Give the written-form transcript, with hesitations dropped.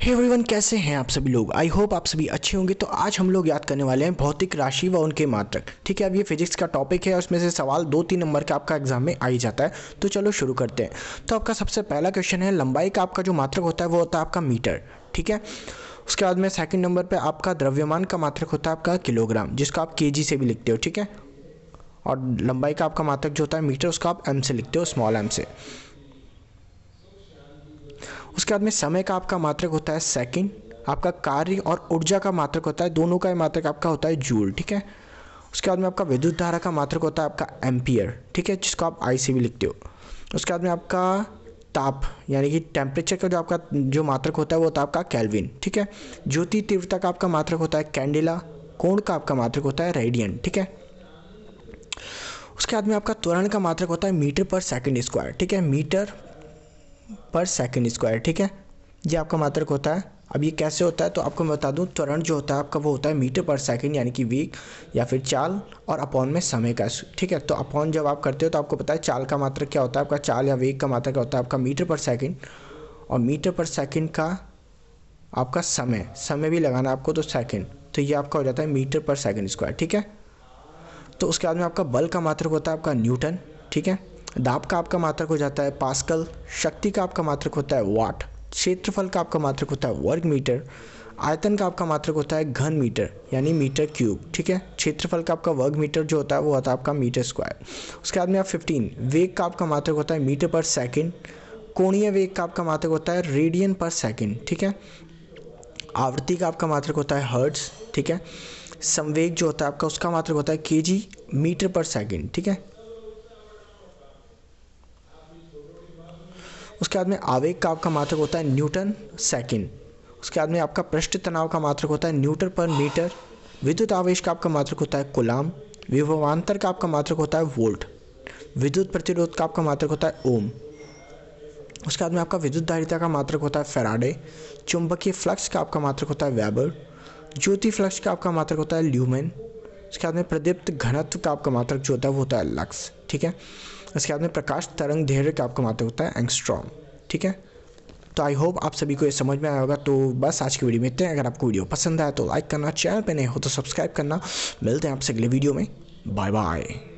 Hey everyone, कैसे हैं आप सभी लोग। आई होप आप सभी अच्छे होंगे। तो आज हम लोग याद करने वाले हैं भौतिक राशि व उनके मात्रक। ठीक है, अब ये फिजिक्स का टॉपिक है और उसमें से सवाल 2-3 नंबर का आपका एग्जाम में आ ही जाता है। तो चलो शुरू करते हैं। तो आपका सबसे पहला क्वेश्चन है, लंबाई का आपका जो मात्रक होता है वो होता है आपका मीटर। ठीक है, उसके बाद में सेकंड नंबर पे आपका द्रव्यमान का मात्रक होता है आपका किलोग्राम, जिसको आप केजी से भी लिखते हो। ठीक है, और लंबाई का आपका मात्रक जो होता है मीटर, उसका आप एम से लिखते हो, स्मॉल एम से। उसके बाद में समय का आपका मात्रक होता है सेकंड। आपका कार्य और ऊर्जा का मात्रक होता है, दोनों का मात्रक आपका होता है जूल। ठीक है, उसके बाद में आपका विद्युत धारा का मात्रक होता है आपका एम्पियर। ठीक है, जिसको आप आई से भी लिखते हो। उसके बाद में आपका ताप यानी कि टेम्परेचर का जो आपका जो मात्रक होता है वो होता है आपका केल्विन। ठीक है, ज्योति तीव्रता का आपका मात्रक होता है कैंडिला। कोण का आपका मात्रक होता है रेडियन। ठीक है, उसके बाद में आपका त्वरण का मात्रक होता है मीटर पर सेकंड स्क्वायर। ठीक है, मीटर पर सेकंड स्क्वायर। ठीक है, ये आपका मात्रक होता है। अब ये कैसे होता है तो आपको मैं बता दूं, त्वरण जो होता है आपका वो होता है मीटर पर सेकंड यानी कि वेग या फिर चाल, और अपॉन में समय का। ठीक है, तो अपॉन जब आप करते हो तो आपको पता है चाल का मात्रक क्या होता है आपका, चाल या वेग का मात्रक क्या होता है आपका मीटर पर सेकंड, और मीटर पर सेकंड का आपका समय भी लगाना आपको, तो सेकंड, तो ये आपका हो जाता है मीटर पर सेकंड स्क्वायर। ठीक है, तो उसके बाद में आपका बल का मात्रक होता है आपका न्यूटन। ठीक है, दाब का आपका मात्रक हो जाता है पास्कल। शक्ति का आपका मात्रक होता है वाट। क्षेत्रफल का आपका मात्रक होता है वर्ग मीटर। आयतन का आपका मात्रक होता है घन मीटर यानी मीटर क्यूब। ठीक है, क्षेत्रफल का आपका वर्ग मीटर जो होता है वो होता है आपका मीटर स्क्वायर। उसके बाद में आप 15 वेग का आपका मात्रक होता है मीटर पर सेकंड। कोणीय वेग का आपका मात्रक होता है रेडियन पर सेकंड। ठीक है, आवृत्ति का आपका मात्रक होता है हर्ट्ज। ठीक है, संवेग जो होता है आपका उसका मात्रक होता है केजी मीटर पर सेकंड। ठीक है, उसके बाद में आवेग का आपका मात्रक होता है न्यूटन सेकंड। उसके बाद में आपका पृष्ठ तनाव का मात्रक होता है न्यूटन पर मीटर। विद्युत आवेश का आपका मात्रक होता है कूलाम। विभवांतर का आपका मात्रक होता है वोल्ट। विद्युत प्रतिरोध का आपका मात्रक होता है ओम। उसके बाद में आपका विद्युत धारिता का मात्रक होता है फैराडे। चुंबकीय फ्लक्स का आपका मात्रक होता है वेबर। ज्योति फ्लक्स का आपका मात्रक होता है ल्यूमेन। उसके बाद में प्रदीप्त घनत्व का आपका मात्रक जो होता है वो होता है लक्स। ठीक है, उसके बाद में प्रकाश तरंग दैर्घ्य का आपका मात्रक होता है एंगस्ट्रॉम। ठीक है, तो आई होप आप सभी को ये समझ में आया होगा। तो बस आज की वीडियो में इतने। अगर आपको वीडियो पसंद आया तो लाइक करना, चैनल पे नए हो तो सब्सक्राइब करना। मिलते हैं आपसे अगले वीडियो में। Bye bye.